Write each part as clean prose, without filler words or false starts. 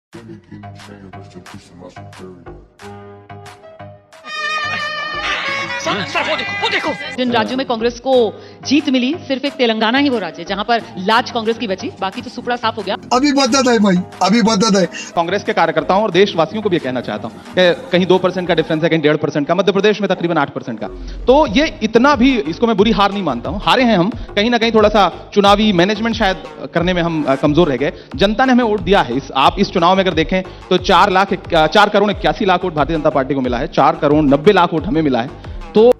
वो देखो जिन राज्यों में कांग्रेस को जीत मिली, सिर्फ एक तेलंगाना ही वो राज्य जहां पर लाज कांग्रेस की बची, बाकी तो सुपड़ा साफ हो गया। अभी बदत है भाई, अभी बदत है। कांग्रेस के कार्यकर्ताओं और देशवासियों को भी कहना चाहता हूं कि कहीं 2% का डिफरेंस है, कहीं 1.5% का, मध्य प्रदेश में तकरीबन 8% का। तो ये इतना भी, इसको मैं बुरी हार नहीं मानता हूं। हारे हैं हम, कहीं ना कहीं थोड़ा सा चुनावी मैनेजमेंट शायद करने में हम कमजोर रह गए। जनता ने हमें वोट दिया है। आप इस चुनाव में अगर देखें तो 4 करोड़ 81 लाख वोट भारतीय जनता पार्टी को मिला है, 4 करोड़ 90 लाख वोट हमें मिला है। तो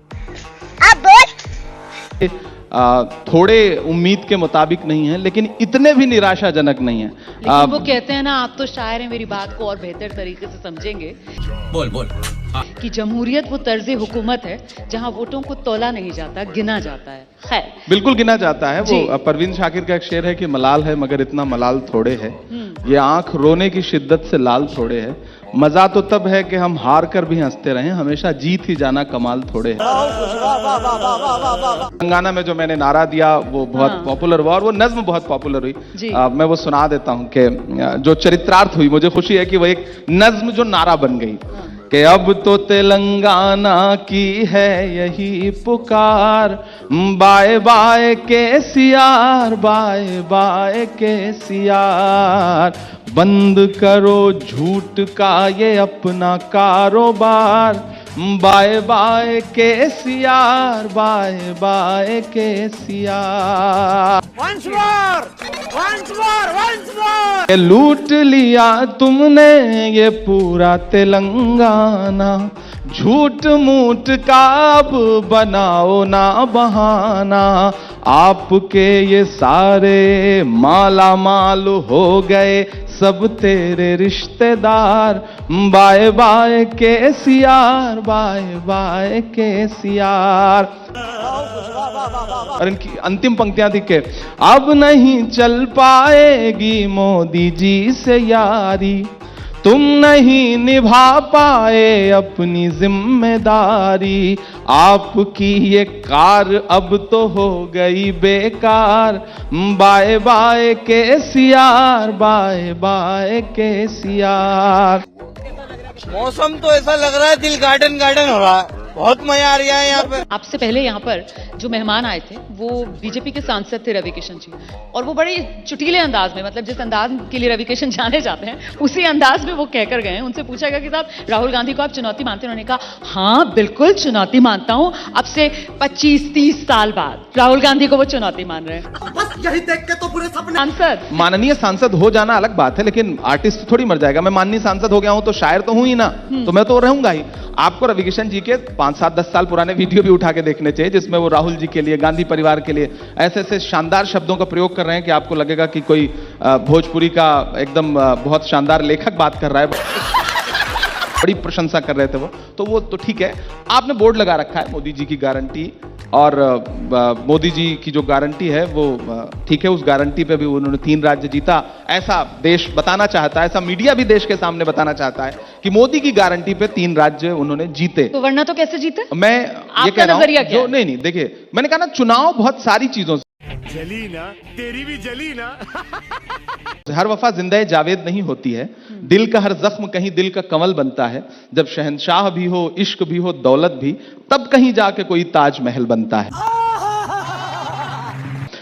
थोड़े उम्मीद के मुताबिक नहीं है, लेकिन इतने भी निराशाजनक नहीं है। लेकिन वो कहते हैं ना, आप तो शायर हैं, मेरी बात को और बेहतर तरीके से समझेंगे। बोल कि जमहूरियत वो तर्ज हुकूमत है जहां वोटों को तोला नहीं जाता, गिना जाता है। खैर, बिल्कुल गिना जाता है। वो परवीन शाकिर का एक शेर है कि मलाल है मगर इतना मलाल थोड़े है, ये आंख रोने की शिद्दत से लाल थोड़े है। मजा तो तब है कि हम हार कर भी हंसते रहें, हमेशा जीत ही जाना कमाल थोड़े है। तेलंगाना में जो मैंने नारा दिया वो बहुत पॉपुलर हुआ और वो नज्म बहुत पॉपुलर हुई। मैं वो सुना देता हूं कि जो चरित्रार्थ हुई, मुझे खुशी है कि वो एक नज्म जो नारा बन गई कि अब तो तेलंगाना की है यही पुकार, bye bye KCR, bye bye KCR, बंद करो झूठ का ये अपना कारोबार, bye bye KCR, bye bye KCR. लूट लिया तुमने ये पूरा तेलंगाना, झूठ मूठ का अब बनाओ ना बहाना, आपके ये सारे माला माल हो गए सब तेरे रिश्तेदार, bye bye KCR, bye bye KCR. और इनकी अंतिम पंक्तियां थी कि अब नहीं चल पाएगी मोदी जी से यारी, तुम नहीं निभा पाए अपनी जिम्मेदारी, आपकी ये कार अब तो हो गई बेकार, bye bye KCR, bye bye KCR. मौसम तो ऐसा लग रहा है दिल गार्डन गार्डन हो रहा है, बहुत मजा आ रहा है यहाँ पे। आपसे पहले यहाँ पर जो मेहमान आए थे वो बीजेपी के सांसद थे रवि किशन जी, और वो बड़े चुटीले अंदाज में, मतलब जिस अंदाज के लिए रवि किशन जाने जाते हैं उसी अंदाज में वो कहकर गए हैं। उनसे पूछा गया कि साहब राहुल गांधी को आप चुनौती मानते हैं? उन्होंने कहा हाँ बिल्कुल चुनौती मानता हूं, अब से 25-30 साल बाद राहुल गांधी को वो चुनौती मान रहे हैं। बस यही देख के तो पूरे सपने। सांसद, माननीय सांसद हो जाना अलग बात है, लेकिन आर्टिस्ट थोड़ी मर जाएगा। मैं माननीय सांसद हो गया हूं तो शायर तो हूं ही ना, तो मैं तो रहूंगा ही। आपको रवि किशन जी के 5-7-10 साल पुराने वीडियो भी उठा के देखने चाहिए, जिसमें वो राहुल जी के लिए, गांधी परिवार के लिए ऐसे ऐसे शानदार शब्दों का प्रयोग कर रहे हैं कि आपको लगेगा कि कोई भोजपुरी का एकदम बहुत शानदार लेखक बात कर रहा है। बड़ी प्रशंसा कर रहे थे वो, तो वो तो ठीक है। आपने बोर्ड लगा रखा है मोदी जी की गारंटी, और मोदी जी की जो गारंटी है वो ठीक है, उस गारंटी पे भी उन्होंने 3 राज्य जीता, ऐसा देश बताना चाहता है, ऐसा मीडिया भी देश के सामने बताना चाहता है कि मोदी की गारंटी पे 3 राज्य उन्होंने जीते। तो वरना तो कैसे जीते? मैं ये आपका नजरिया क्या है? नहीं, देखिए मैंने कहा ना, चुनाव बहुत सारी चीजों से, जली ना, तेरी भी जली ना। हर वफा जिंदा जावेद नहीं होती है, दिल का हर जख्म कहीं दिल का कमल बनता है, जब शहंशाह भी हो, इश्क भी हो, दौलत भी, तब कहीं जाके कोई ताजमहल बनता है।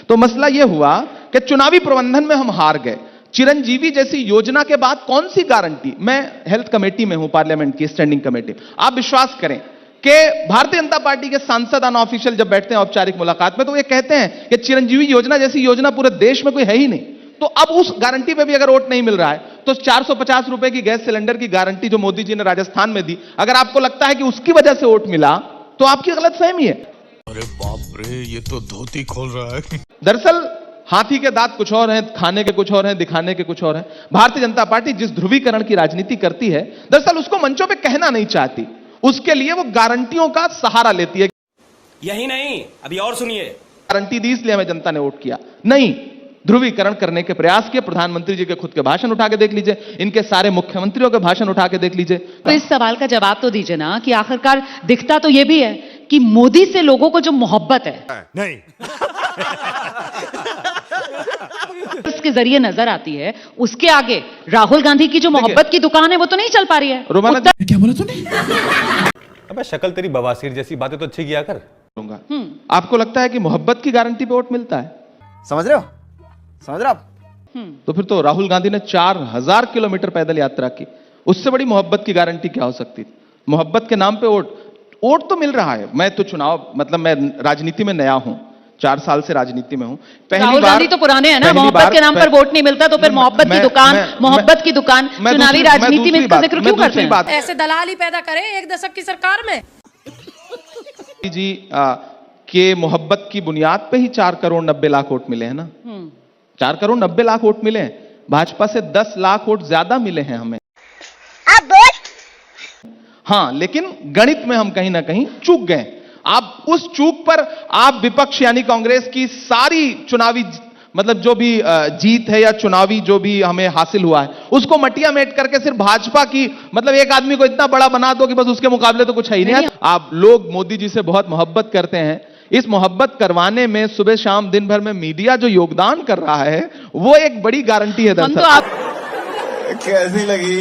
तो मसला यह हुआ कि चुनावी प्रबंधन में हम हार गए। चिरंजीवी जैसी योजना के बाद कौन सी गारंटी? मैं हेल्थ कमेटी में हूं, पार्लियामेंट की स्टैंडिंग कमेटी। आप विश्वास करें कि भारतीय जनता पार्टी के सांसद अनऑफिशियल जब बैठते हैं औपचारिक मुलाकात में, तो ये कहते हैं कि चिरंजीवी योजना जैसी योजना पूरे देश में कोई है ही नहीं। तो अब उस गारंटी पे भी अगर वोट नहीं मिल रहा है, तो 450 रुपए की गैस सिलेंडर की गारंटी जो मोदी जी ने राजस्थान में दी, अगर आपको लगता है कि उसकी वजह से वोट मिला, तो आपकी गलतफहमी है। अरे बाप रे, ये तो धोती खोल रहा है। दरअसल हाथी के दांत कुछ और हैं, खाने के कुछ और हैं, दिखाने के कुछ और हैं। भारतीय जनता पार्टी जिस ध्रुवीकरण की राजनीति करती है, दरअसल उसको मंचों पे कहना नहीं चाहती, उसके लिए वो गारंटियों का सहारा लेती है। यही नहीं, अभी और सुनिए। गारंटी दी इसलिए हमें जनता ने वोट किया नहीं, ध्रुवीकरण करने के प्रयास किए। प्रधानमंत्री जी के खुद के भाषण उठा के देख लीजिए, इनके सारे मुख्यमंत्रियों के भाषण उठा के देख लीजिए। तो इस सवाल का जवाब तो दीजिए ना कि आखिरकार दिखता तो ये भी है कि मोदी से लोगों को जो मोहब्बत है नहीं के जरिए नजर आती है, उसके आगे राहुल गांधी की जो मोहब्बत की दुकान है वो तो नहीं चल पा रही है। रोमाना जी, क्या बोला तूने? अबे शक्ल तेरी बवासीर जैसी, बातें तो अच्छी किया कर। करूंगा। आपको लगता है कि मोहब्बत की गारंटी पे वोट मिलता है? समझ रहे हो? समझ रहे हो आप? तो फिर तो राहुल गांधी ने 4000 किलोमीटर पैदल यात्रा की, उससे बड़ी मोहब्बत की गारंटी क्या हो सकती थी? मोहब्बत के नाम पे वोट तो मिल रहा है। मैं तो चुनाव मतलब मैं राजनीति में नया हूं, 4 साल से राजनीति में हूं। राहुल गांधी तो पुराने हैं ना, मोहब्बत के नाम पर वोट नहीं मिलता तो फिर मोहब्बत की दुकान चुनावी राजनीति में इसका जिक्र क्यों करते हैं? ऐसे दलाल ही पैदा करें एक दशक की सरकार में। जी के मोहब्बत की बुनियाद पे ही 4 करोड़ 90 लाख वोट मिले हैं ना। 4 करोड़ 90 लाख वोट मिले हैं, भाजपा से 10 लाख वोट ज्यादा मिले हैं हमें। हाँ, लेकिन गणित में हम कहीं ना कहीं चूक गए। आप उस चूक पर आप विपक्ष यानी कांग्रेस की सारी चुनावी मतलब जो भी जीत है या चुनावी जो भी हमें हासिल हुआ है उसको मटिया मेट करके सिर्फ भाजपा की मतलब एक आदमी को इतना बड़ा बना दो कि बस उसके मुकाबले तो कुछ है ही नहीं। आप लोग मोदी जी से बहुत मोहब्बत करते हैं, इस मोहब्बत करवाने में सुबह शाम दिन भर में मीडिया जो योगदान कर रहा है वो एक बड़ी गारंटी है। दरअसल कैसी लगी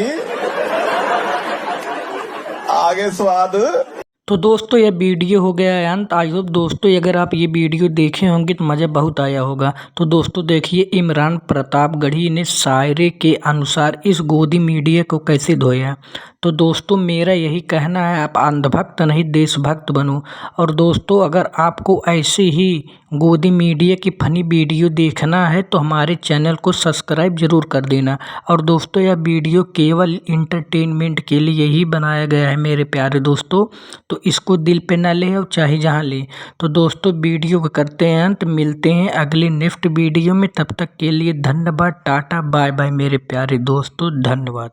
आगे स्वाद? तो दोस्तों ये वीडियो हो गया है अंत। आई होप दोस्तों अगर आप ये वीडियो देखे होंगे तो मज़ा बहुत आया होगा। तो दोस्तों देखिए इमरान प्रतापगढ़ी ने शायरे के अनुसार इस गोदी मीडिया को कैसे धोया। तो दोस्तों मेरा यही कहना है, आप अंधभक्त नहीं देशभक्त बनो। और दोस्तों अगर आपको ऐसे ही गोदी मीडिया की फनी वीडियो देखना है तो हमारे चैनल को सब्सक्राइब जरूर कर देना। और दोस्तों यह वीडियो केवल इंटरटेनमेंट के लिए ही बनाया गया है मेरे प्यारे दोस्तों, तो इसको दिल पे ना ले और चाहे जहाँ ले। तो दोस्तों वीडियो को करते हैं अंत, मिलते हैं अगली नेक्स्ट वीडियो में। तब तक के लिए धन्यवाद, टाटा बाय बाय मेरे प्यारे दोस्तों, धन्यवाद।